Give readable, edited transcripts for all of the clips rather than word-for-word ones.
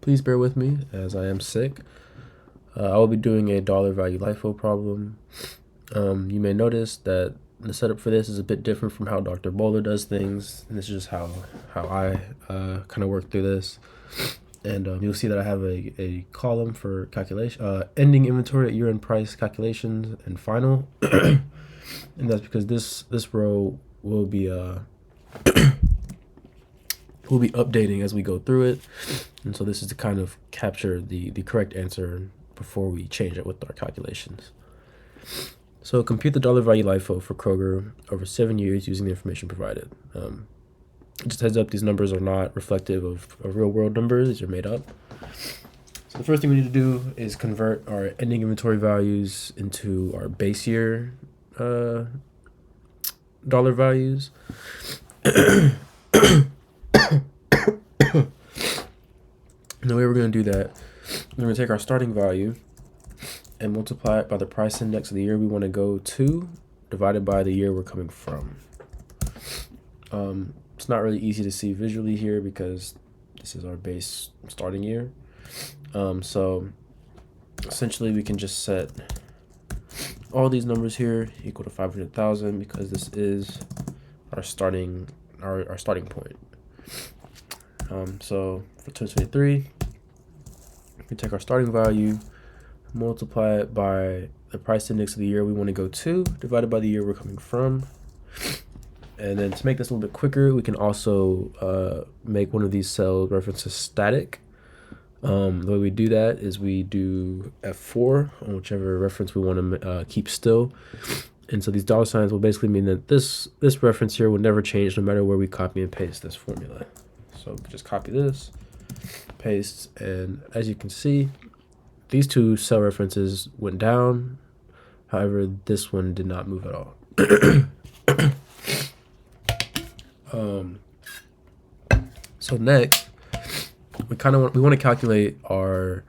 Please bear with me as I am sick. I will be doing a dollar value LIFO problem. You may notice that the setup for this is a bit different from how Dr. Bowler does things, and this is just how I kind of work through this. And you'll see that I have a column for calculation, ending inventory at year-end price calculations and final, and that's because this row will be we'll be updating as we go through it, and so this is to kind of capture the correct answer before we change it with our calculations. So compute the dollar value LIFO for Kroger over 7 years using the information provided. Just heads up, these numbers are not reflective of real world numbers. These are made up. So the first thing we need to do is convert our ending inventory values into our base year dollar values. And the way we're going to do that, we're going to take our starting value and multiply it by the price index of the year we want to go to, divided by the year we're coming from. It's not really easy to see visually here because this is our base starting year. So essentially we can just set all these numbers here equal to 500,000 because this is our starting point. So for 2023, we take our starting value, multiply it by the price index of the year we want to go to, divided by the year we're coming from. And then to make this a little bit quicker, we can also make one of these cell references static. The way we do that is we do F4 on whichever reference we want to keep still. And so these dollar signs will basically mean that this reference here will never change no matter where we copy and paste this formula. So just copy this, paste, and as you can see, these two cell references went down. However, this one did not move at all. So next, we want to calculate our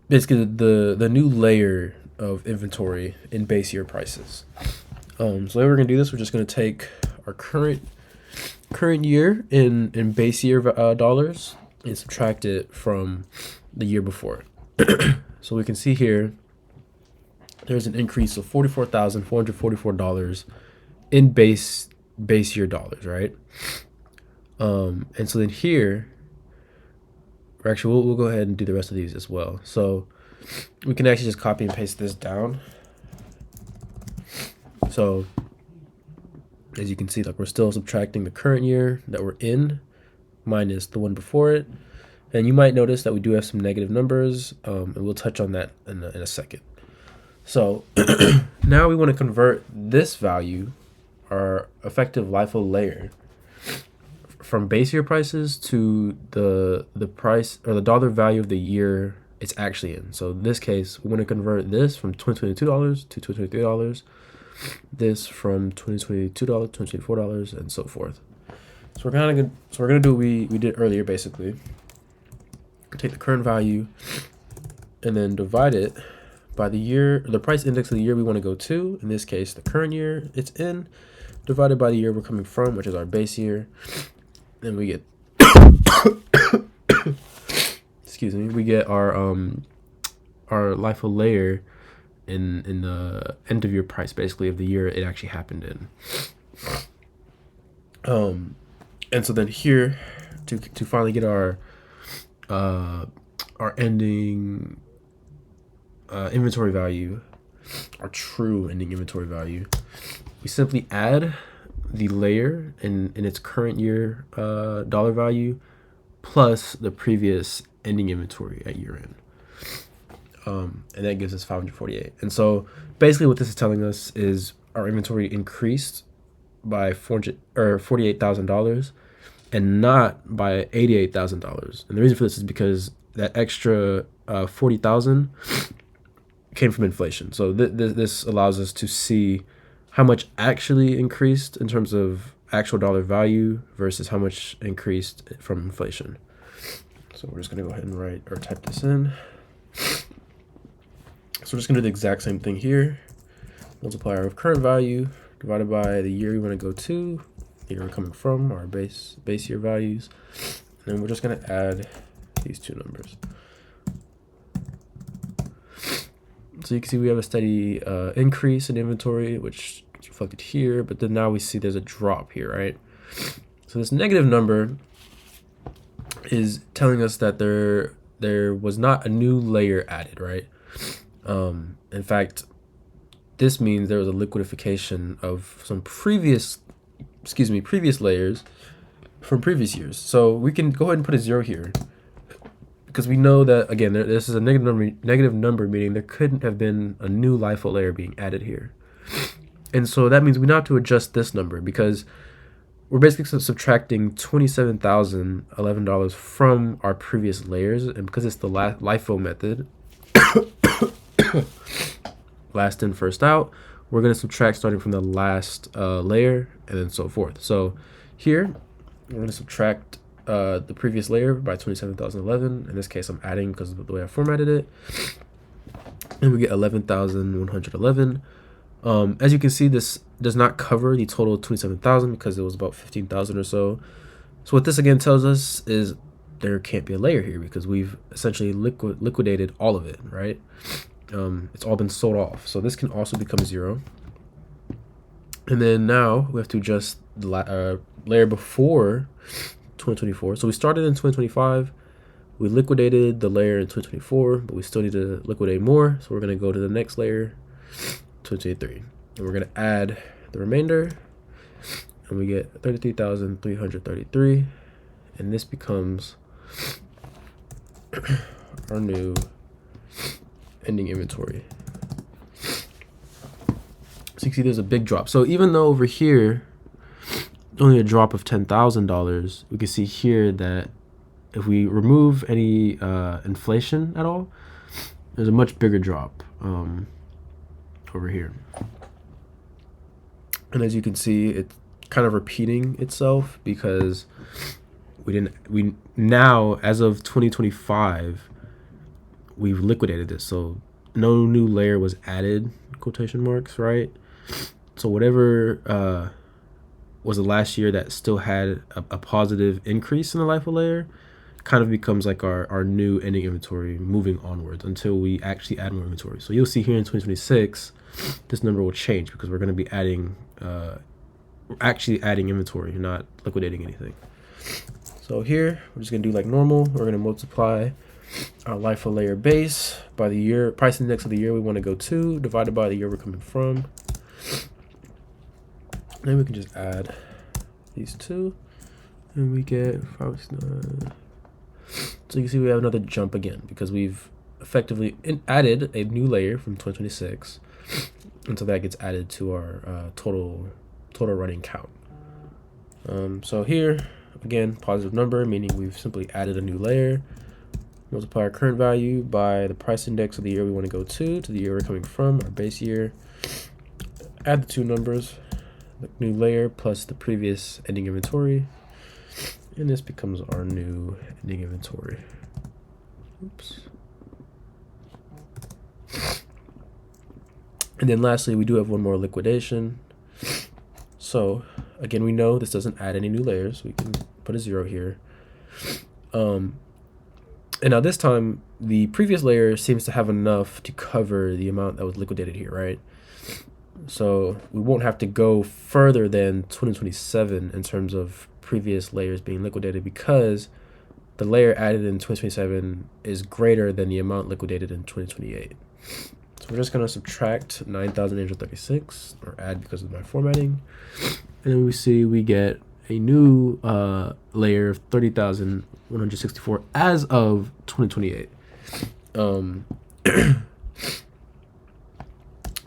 basically the new layer of inventory in base year prices. So the way we're gonna do this, we're just gonna take our current year in base year dollars and subtract it from the year before. So we can see here there's an increase of $44,444 in base year dollars, right? And so then here, we'll go ahead and do the rest of these as well. So we can actually just copy and paste this down. So as you can see, like we're still subtracting the current year that we're in minus the one before it. And you might notice that we do have some negative numbers, and we'll touch on that in a second. So now we want to convert this value, our effective LIFO layer, from base year prices to the price or the dollar value of the year it's actually in. So in this case, we want to convert this from $2022 to $2023, this from $2022 to $2024, and so forth. So we're gonna do what we did earlier, basically. Take the current value and then divide it by the price index of the year we want to go to. In this case, the current year it's in, divided by the year we're coming from, which is our base year. Then we get we get our LIFO layer in the end of year price, basically, of the year it actually happened in. And so then here to finally get our ending inventory value, our true ending inventory value, we simply add the layer in its current year dollar value plus the previous ending inventory at year end. And that gives us 548. And so basically what this is telling us is our inventory increased by $48,000 and not by $88,000. And the reason for this is because that extra 40,000 came from inflation. So this allows us to see how much actually increased in terms of actual dollar value versus how much increased from inflation. So we're just gonna go ahead and write or type this in. So we're just gonna do the exact same thing here. Multiply our current value divided by the year we want to go to, the year we're coming from, our base year values. And then we're just gonna add these two numbers. So you can see we have a steady increase in inventory, which is reflected here, but then now we see there's a drop here, right? So this negative number is telling us that there was not a new layer added, right? In fact, this means there was a liquidification of some previous layers from previous years. So we can go ahead and put a 0 here, because we know that, again, this is a negative number, meaning there couldn't have been a new LIFO layer being added here. And so that means we now have to adjust this number, because we're basically subtracting $27,011 from our previous layers. And because it's the LIFO method, last in, first out, we're going to subtract starting from the last layer and then so forth. So here, we're going to subtract the previous layer by 27,011. In this case, I'm adding because of the way I formatted it. And we get 11,111. As you can see, this does not cover the total of 27,000 because it was about 15,000 or so. So what this again tells us is there can't be a layer here because we've essentially liquidated all of it, right? It's all been sold off. So this can also become 0. And then now we have to adjust the layer before 2024. So we started in 2025. We liquidated the layer in 2024, but we still need to liquidate more. So we're going to go to the next layer, 2023. And we're going to add the remainder. And we get 33,333. And this becomes our new ending inventory. So you can see there's a big drop. So even though over here only a drop of $10,000, we can see here that if we remove any inflation at all, there's a much bigger drop over here. And as you can see, it's kind of repeating itself because we now, as of 2025, we've liquidated this. So no new layer was added, quotation marks, right? So whatever was the last year that still had a positive increase in the LIFO layer kind of becomes like our new ending inventory moving onwards until we actually add more inventory. So you'll see here in 2026, this number will change because we're going to be adding, actually adding inventory, not liquidating anything. So here, we're just going to do like normal. We're going to multiply our LIFO layer base by the year, price index of the year we want to go to, divided by the year we're coming from. Then we can just add these two, and we get 569. So you can see we have another jump again because we've effectively added a new layer from 2026, and so that gets added to our total running count. So here again, positive number, meaning we've simply added a new layer. Multiply our current value by the price index of the year we want to go to the year we're coming from, our base year. Add the two numbers, the new layer plus the previous ending inventory, and this becomes our new ending inventory. Oops. And then lastly, we do have one more liquidation. So again, we know this doesn't add any new layers. We can put a 0 here. And now this time, the previous layer seems to have enough to cover the amount that was liquidated here, right? So we won't have to go further than 2027 in terms of previous layers being liquidated because the layer added in 2027 is greater than the amount liquidated in 2028. So we're just going to subtract 9,836 or add because of my formatting. And then we see we get a new layer of 30,164 as of 2028. And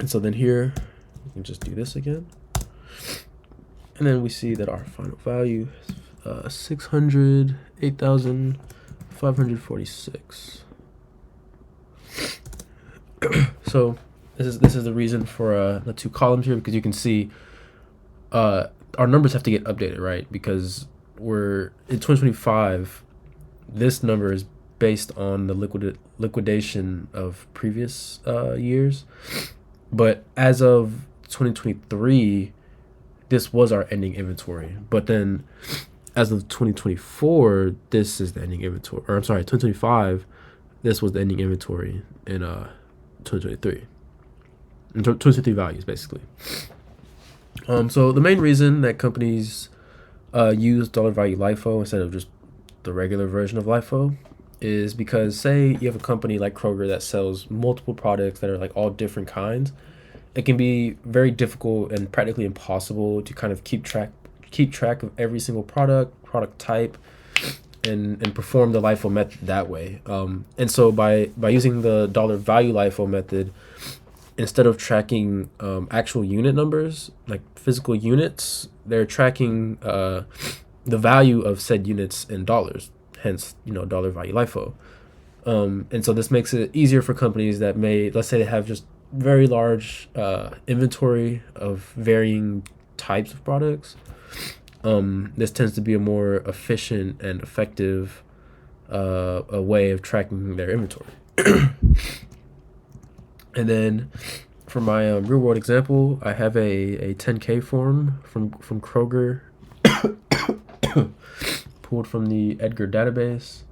so then here, we can just do this again. And then we see that our final value is 608,546. So this is the reason for the two columns here, because you can see our numbers have to get updated, right? Because we're in 2025, this number is based on the liquidation of previous years, but as of 2023, this was our ending inventory. But then as of 2024, this is the ending inventory, or I'm sorry, 2025, this was the ending inventory in 2023. In 2023 values, basically. So the main reason that companies use dollar value LIFO instead of just the regular version of LIFO is because, say you have a company like Kroger that sells multiple products that are like all different kinds. It can be very difficult and practically impossible to kind of keep track of every single product type, and perform the LIFO method that way. And so by using the dollar value LIFO method, instead of tracking actual unit numbers, like physical units, they're tracking the value of said units in dollars, hence, dollar value LIFO. And so this makes it easier for companies that may, let's say they have just very large inventory of varying types of products. This tends to be a more efficient and effective a way of tracking their inventory. And then for my real world example, I have a 10K form from Kroger pulled from the Edgar database.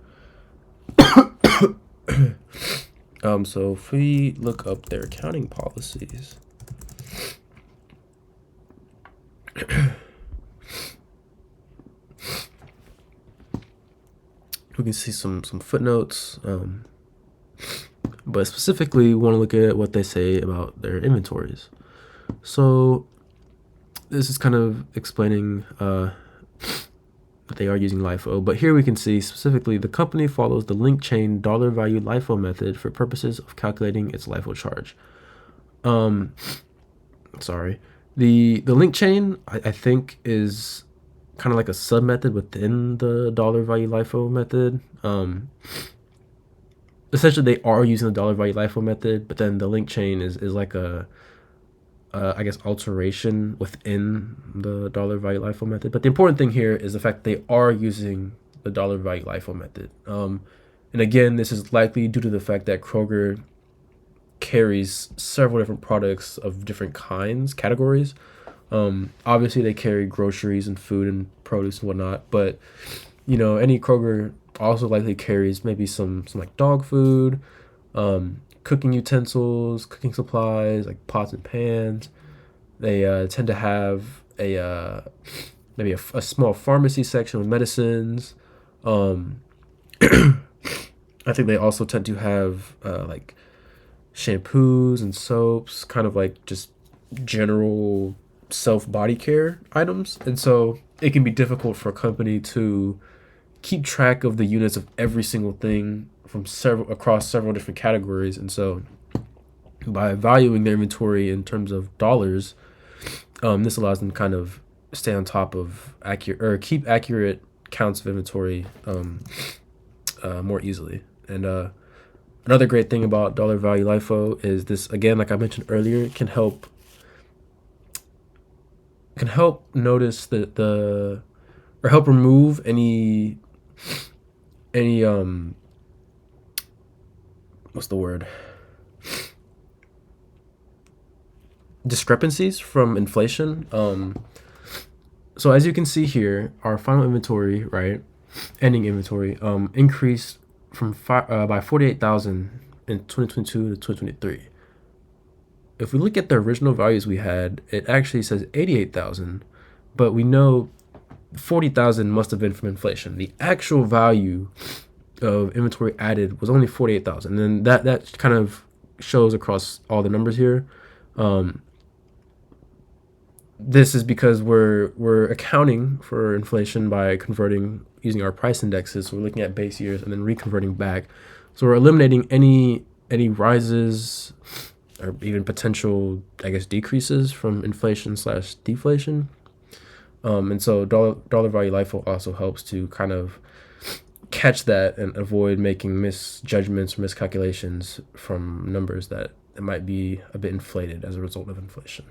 So if we look up their accounting policies, we can see some footnotes. But specifically, we want to look at what they say about their inventories. So this is kind of explaining that they are using LIFO. But here we can see specifically the company follows the link chain dollar value LIFO method for purposes of calculating its LIFO charge. The link chain, I think, is kind of like a sub method within the dollar value LIFO method. Essentially, they are using the dollar value LIFO method, but then the link chain is like a I guess alteration within the dollar value LIFO method. But the important thing here is the fact that they are using the dollar value LIFO method. And again, this is likely due to the fact that Kroger carries several different products of different categories. Obviously, they carry groceries and food and produce and whatnot, but any Kroger also likely carries maybe some like dog food, cooking utensils, cooking supplies like pots and pans. They tend to have maybe a small pharmacy section with medicines. I think they also tend to have like shampoos and soaps, kind of like just general self body care items. And so it can be difficult for a company to keep track of the units of every single thing from across several different categories. And so by valuing their inventory in terms of dollars, this allows them to kind of stay on top of keep accurate counts of inventory more easily. And another great thing about dollar value LIFO is this, again, like I mentioned earlier, can help notice or help remove any what's the word? Discrepancies from inflation. So as you can see here, our final inventory, right, ending inventory, increased from by 48,000 in 2022 to 2023. If we look at the original values we had, it actually says 88,000, but we know 40,000 must have been from inflation. The actual value of inventory added was only 48,000, and then that kind of shows across all the numbers here. This is because we're accounting for inflation by converting using our price indexes. So we're looking at base years and then reconverting back. So we're eliminating any rises or even potential, I guess, decreases from inflation/deflation. And so dollar value LIFO also helps to kind of catch that and avoid making misjudgments or miscalculations from numbers that might be a bit inflated as a result of inflation.